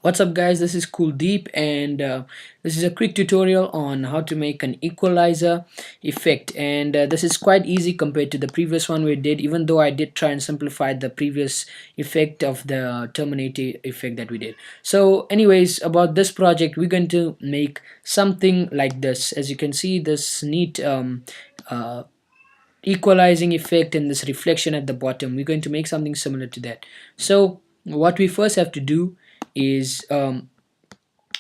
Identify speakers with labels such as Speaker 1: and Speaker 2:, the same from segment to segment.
Speaker 1: What's up guys, this is Kuldeep and this is a quick tutorial on how to make an equalizer effect, and this is quite easy compared to the previous one we did, even though I did try and simplify the previous effect of the terminator effect that we did. So anyways, about this project we're going to make something like this. As you can see, this neat uh, equalizing effect and this reflection at the bottom, we're going to make something similar to that. So what we first have to do is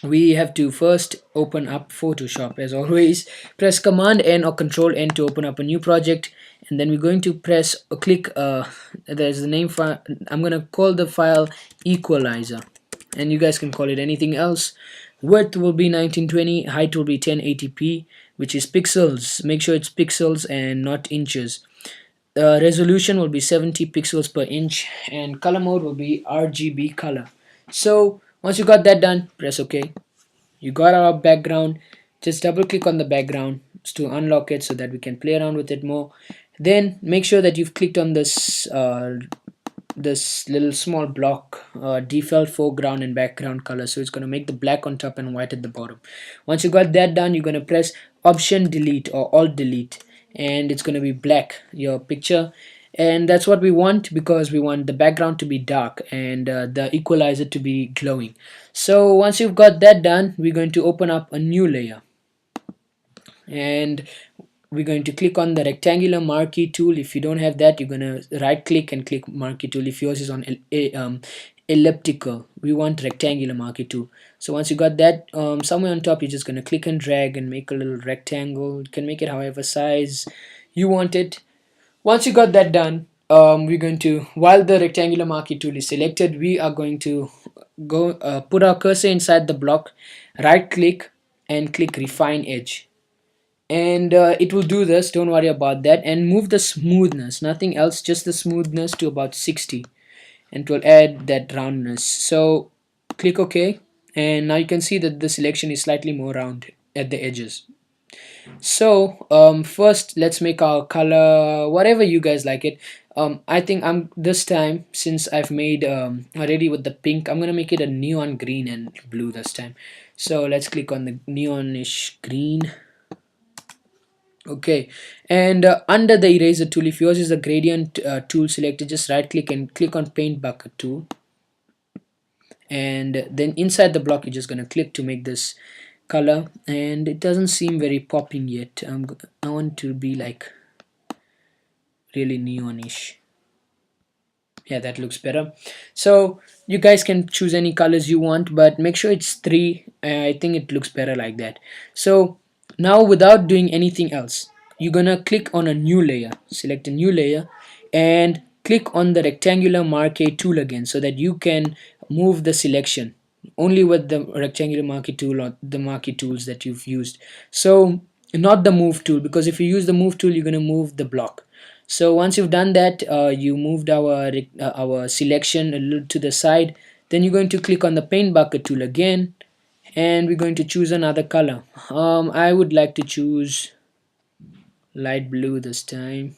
Speaker 1: we have to first open up Photoshop. As always, press Command N or Control N to open up a new project, and then we're going to press or click there's the name file. I'm gonna call the file Equalizer, and you guys can call it anything else. Width will be 1920, height will be 1080p, which is pixels. Make sure it's pixels and not inches. Resolution will be 70 pixels per inch, and color mode will be RGB color. So once you got that done, press OK. You got our background. Just double click on the background to unlock it so that we can play around with it more. Then make sure that you've clicked on this little small block, default foreground and background color, so it's going to make the black on top and white at the bottom. Once you got that done, you're going to press Option Delete or Alt Delete, and it's going to be black, your picture. And that's what we want, because we want the background to be dark and the equalizer to be glowing. So once you've got that done, we're going to open up a new layer, and we're going to click on the rectangular marquee tool. If you don't have that, you're going to right click and click marquee tool. If yours is on elliptical, we want rectangular marquee tool. So once you got that, somewhere on top, you're just going to click and drag and make a little rectangle. You can make it however size you want it. Once you got that done, we're going to, while the rectangular marquee tool is selected, we are going to go put our cursor inside the block, right click and click refine edge, and it will do this, don't worry about that, and move the smoothness, nothing else, just the smoothness, to about 60, and it will add that roundness. So click OK, and now you can see that the selection is slightly more round at the edges. So first let's make our color whatever you guys like it. I think I'm this time, since I've made already with the pink, I'm gonna make it a neon green and blue this time. So let's click on the neonish green. Okay, and under the eraser tool, if yours is a gradient tool selected, just right click and click on paint bucket tool, and then inside the block you're just going to click to make this color, and it doesn't seem very popping yet. I want to be like really neonish. Yeah, that looks better. So you guys can choose any colors you want, but make sure it's 3. I think it looks better like that. So now, without doing anything else, you're gonna click on a new layer, select a new layer, and click on the rectangular marquee tool again, so that you can move the selection only with the rectangular marquee tool or the marquee tools that you've used. So not the move tool, because if you use the move tool, you're gonna move the block. So once you've done that, you moved our selection a little to the side. Then you're going to click on the paint bucket tool again, and we're going to choose another color. I would like to choose light blue this time.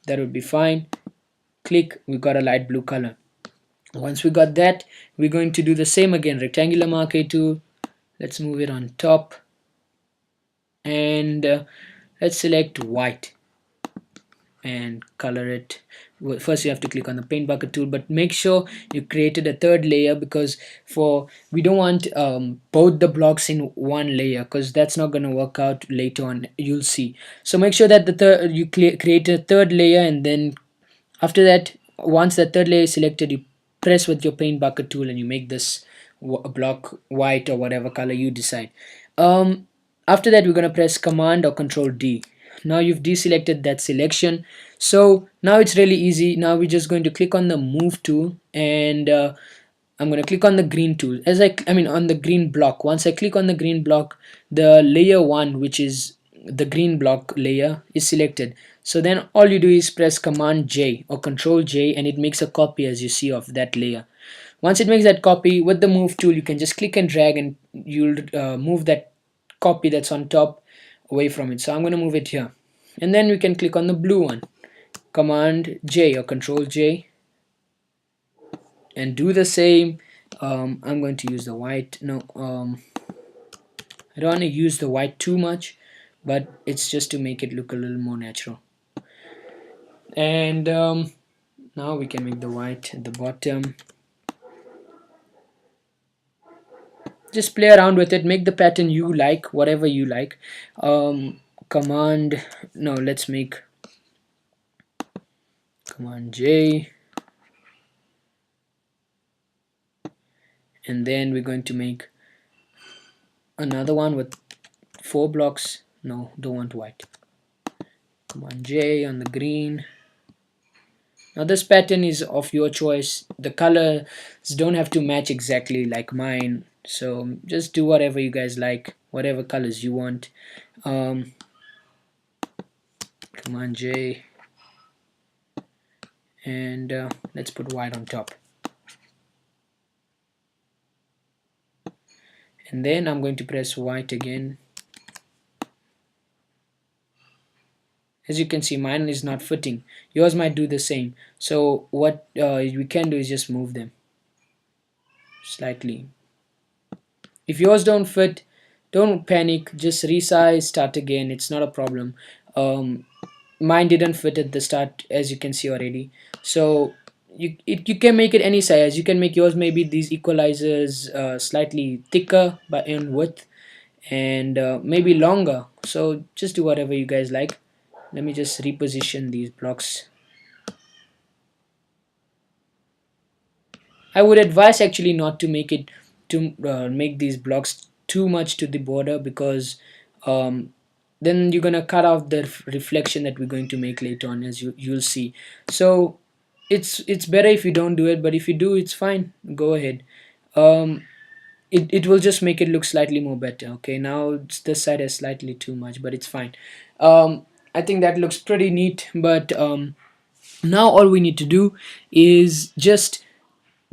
Speaker 1: That would be fine. Click, we got a light blue color. Once we got that, we're going to do the same again. Rectangular marquee tool. Let's move it on top, and let's select white and color it. First you have to click on the paint bucket tool, but make sure you created a third layer, because we don't want both the blocks in one layer, because that's not going to work out later on, you'll see. So make sure that you create a third layer, and then after that, once the third layer is selected, you press with your paint bucket tool and you make this block white or whatever color you decide. After that, we're going to press Command or Control D. Now you've deselected that selection, so now it's really easy. Now we're just going to click on the move tool, and I'm going to click on the green tool, on the green block. Once I click on the green block, the layer 1, which is the green block layer, is selected. So then all you do is press Command J or Control J, and it makes a copy, as you see, of that layer. Once it makes that copy, with the move tool you can just click and drag, and you'll move that copy that's on top away from it. So I'm going to move it here, and then we can click on the blue one, Command J or Control J, and do the same, I'm going to use the white. No, I don't want to use the white too much, but it's just to make it look a little more natural. And now we can make the white at the bottom. Just play around with it, make the pattern you like, whatever you like. Command, no, let's make Command J, and then we're going to make another one with 4 blocks. No, don't want white. Command J on the green. Now this pattern is of your choice. The colors don't have to match exactly like mine, so just do whatever you guys like, whatever colors you want. Command J, and let's put white on top. And then I'm going to press white again. As you can see, mine is not fitting. Yours might do the same. So what we can do is just move them slightly. If yours don't fit, don't panic, just resize, start again, it's not a problem. Mine didn't fit at the start, as you can see already. So you can make it any size. You can make yours maybe these equalizers slightly thicker but in width, and maybe longer. So just do whatever you guys like. Let me just reposition these blocks. I would advise actually not to make it to make these blocks too much to the border, because um, then you're gonna cut off the reflection that we're going to make later on, as you'll see. So it's better if you don't do it, but if you do, it's fine, go ahead. It will just make it look slightly more better. Okay, now this side is slightly too much, but it's fine. I think that looks pretty neat, but now all we need to do is just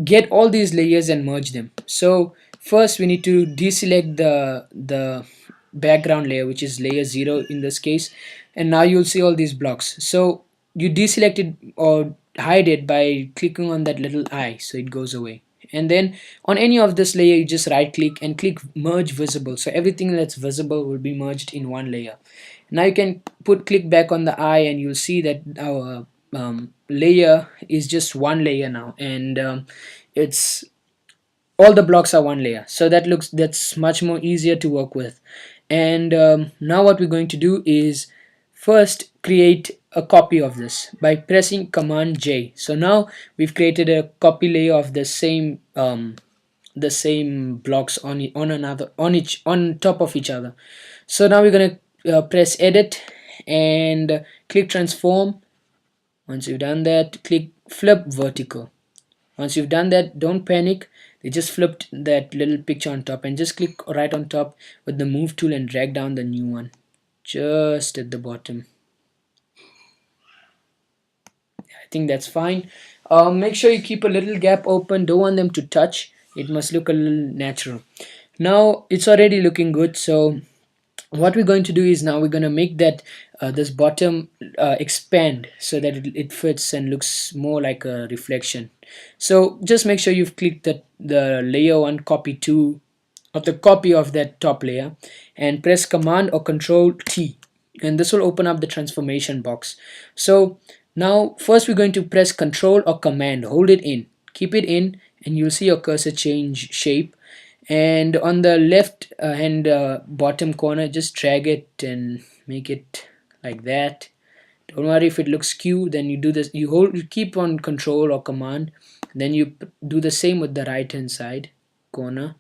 Speaker 1: get all these layers and merge them. So first we need to deselect the background layer, which is layer 0 in this case, and now you'll see all these blocks. So you deselect it or hide it by clicking on that little eye, so it goes away. And then on any of this layer, you just right click and click merge visible, so everything that's visible will be merged in one layer. Now you can click back on the eye, and you'll see that our layer is just one layer now, and it's all the blocks are one layer, so that's much more easier to work with. And now what we're going to do is first create a copy of this by pressing Command J. So now we've created a copy layer of the same blocks on top of each other. So now we're going to press edit and click transform. Once you've done that, click flip vertical. Once you've done that, don't panic, they just flipped that little picture on top, and just click right on top with the move tool and drag down the new one just at the bottom. I think that's fine. Make sure you keep a little gap open, don't want them to touch, it must look a little natural. Now it's already looking good, so what we're going to do is now we're going to make that this bottom expand so that it fits and looks more like a reflection. So just make sure you've clicked the layer 1 copy 2 of the copy of that top layer, and press Command or Control T, and this will open up the transformation box. So now first we're going to press Control or Command, hold it in, keep it in, and you'll see your cursor change shape. And on the left hand bottom corner, just drag it and make it like that. Don't worry if it looks skew, then you do this, you keep on Control or Command, then you do the same with the right hand side corner,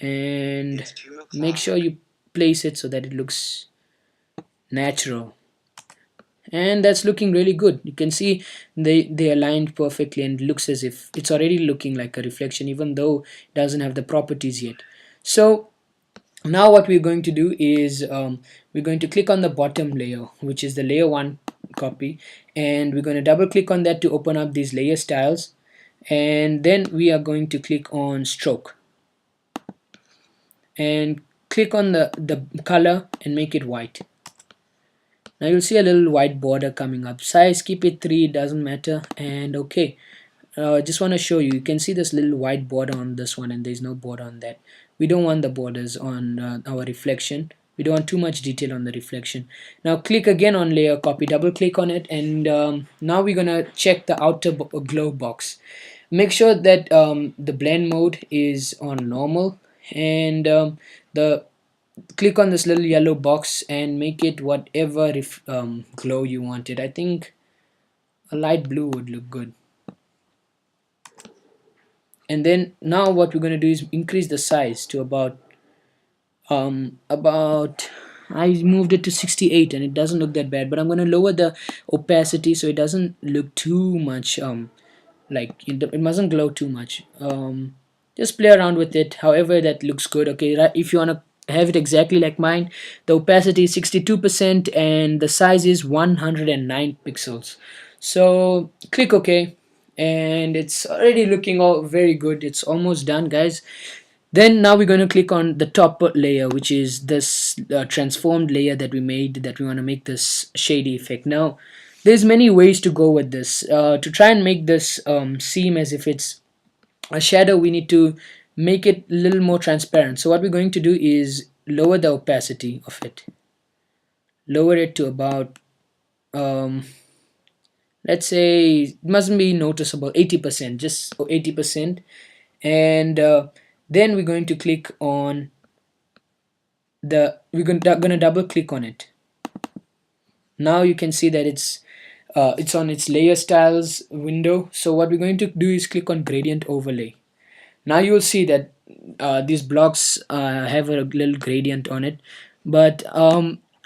Speaker 1: and make sure you place it so that it looks natural. And that's looking really good. You can see they aligned perfectly, and it looks as if it's already looking like a reflection, even though it doesn't have the properties yet. So now what we're going to do is we're going to click on the bottom layer, which is the layer 1 copy, and we're going to double click on that to open up these layer styles, and then we are going to click on stroke and click on the color and make it white. Now you'll see a little white border coming up. Size, keep it 3, it doesn't matter, and okay. just want to show you, you can see this little white border on this one, and there's no border on that. We don't want the borders on our reflection. We don't want too much detail on the reflection. Now click again on layer, copy, double click on it, and now we're gonna check the outer glow box. Make sure that the blend mode is on normal, and the click on this little yellow box and make it whatever glow you wanted. I think a light blue would look good. And then now what we're going to do is increase the size to about I moved it to 68, and it doesn't look that bad, but I'm going to lower the opacity so it doesn't look too much like it mustn't glow too much. Just play around with it however that looks good. Okay, right, if you want to have it exactly like mine, the opacity is 62% and the size is 109 pixels. So click OK, and it's already looking all very good. It's almost done, guys. Then now we're going to click on the top layer, which is this transformed layer that we made, that we want to make this shady effect. Now there's many ways to go with this. To try and make this seem as if it's a shadow, we need to make it a little more transparent. So what we're going to do is lower the opacity of it, lower it to about um, let's say it mustn't be noticeable, 80%, just 80%. And then we're going to click on gonna double click on it. Now you can see that it's on its layer styles window. So what we're going to do is click on gradient overlay. Now you will see that these blocks have a little gradient on it, but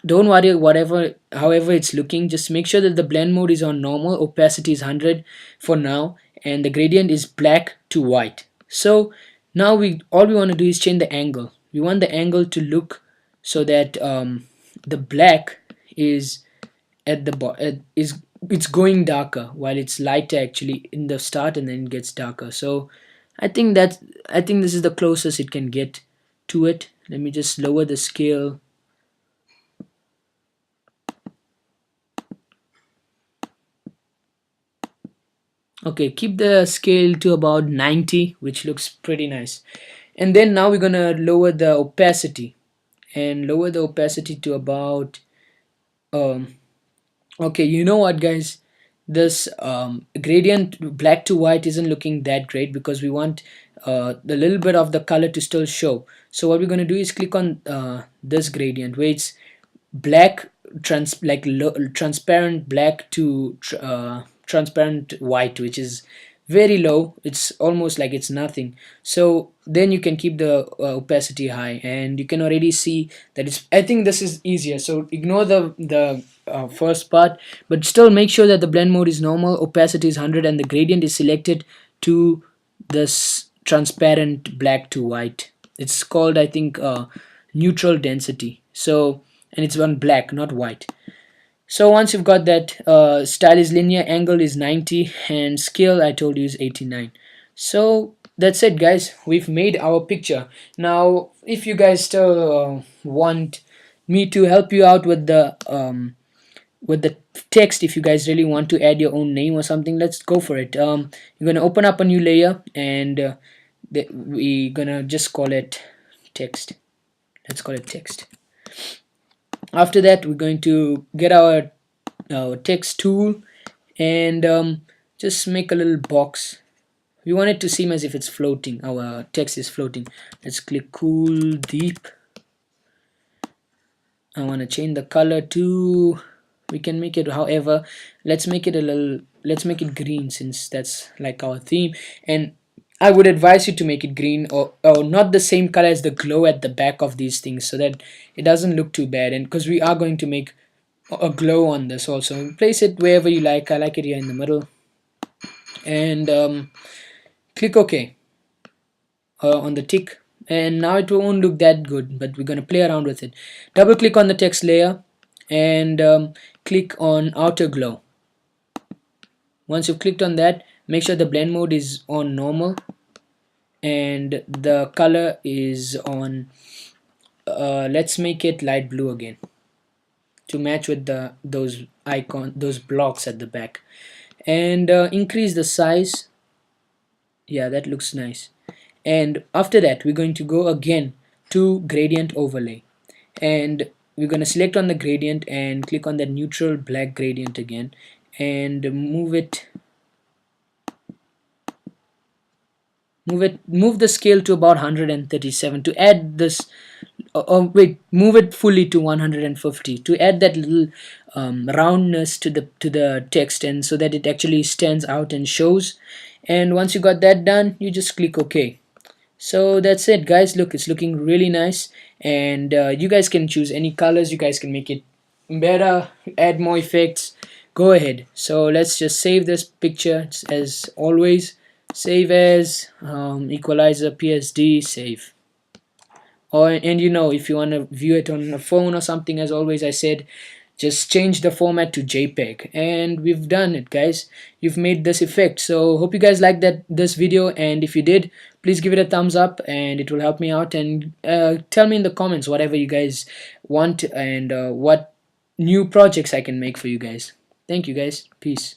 Speaker 1: don't worry however it's looking. Just make sure that the blend mode is on normal, opacity is 100 for now, and the gradient is black to white. So now all we want to do is change the angle. We want the angle to look so that the black is at the is it's going darker while it's lighter actually in the start, and then it gets darker. So I think this is the closest it can get to it. Let me just lower the scale. Okay, keep the scale to about 90, which looks pretty nice. And then now we're gonna lower the opacity, and lower the opacity to about okay, you know what, guys, this gradient black to white isn't looking that great because we want the little bit of the color to still show. So what we're going to do is click on this gradient where it's black transparent black to transparent white, which is very low. It's almost like it's nothing. So then you can keep the opacity high, and you can already see that it's I think this is easier. So ignore the first part, but still make sure that the blend mode is normal, opacity is 100, and the gradient is selected to this transparent black to white. It's called, I think, neutral density. So, and it's on black, not white. So once you've got that, style is linear, angle is 90, and scale I told you is 89. So that's it, guys. We've made our picture. Now if you guys still want me to help you out with the text, if you guys really want to add your own name or something, let's go for it. You're gonna open up a new layer, and we're gonna just call it text. Let's call it text. After that, we're going to get our text tool, and just make a little box. We want it to seem as if it's floating. Our text is floating. Let's click cool deep. I want to change the color to, we can make it however, let's make it green, since that's like our theme. And I would advise you to make it green, or not the same color as the glow at the back of these things, so that it doesn't look too bad. And because we are going to make a glow on this also, place it wherever you like. I like it here in the middle, and click OK on the tick. And now it won't look that good, but we're going to play around with it. Double click on the text layer, and click on outer glow. Once you've clicked on that, make sure the blend mode is on normal, and the color is on let's make it light blue again to match with those blocks at the back, and increase the size Yeah, that looks nice. And after that we're going to go again to gradient overlay, and we're going to select on the gradient and click on the neutral black gradient again, and move the scale to about 137 to add this. Wait, move it fully to 150 to add that little roundness to the text, and so that it actually stands out and shows. And once you got that done, you just click OK. So that's it, guys. Look, it's looking really nice, and you guys can choose any colors. You guys can make it better, add more effects. Go ahead. So let's just save this picture as always. Save as equalizer PSD save. Or, and you know, if you want to view it on a phone or something, as always I said, just change the format to JPEG. And we've done it, guys. You've made this effect. So hope you guys liked this video, and if you did, please give it a thumbs up and it will help me out. And tell me in the comments whatever you guys want, and what new projects I can make for you guys. Thank you, guys. Peace.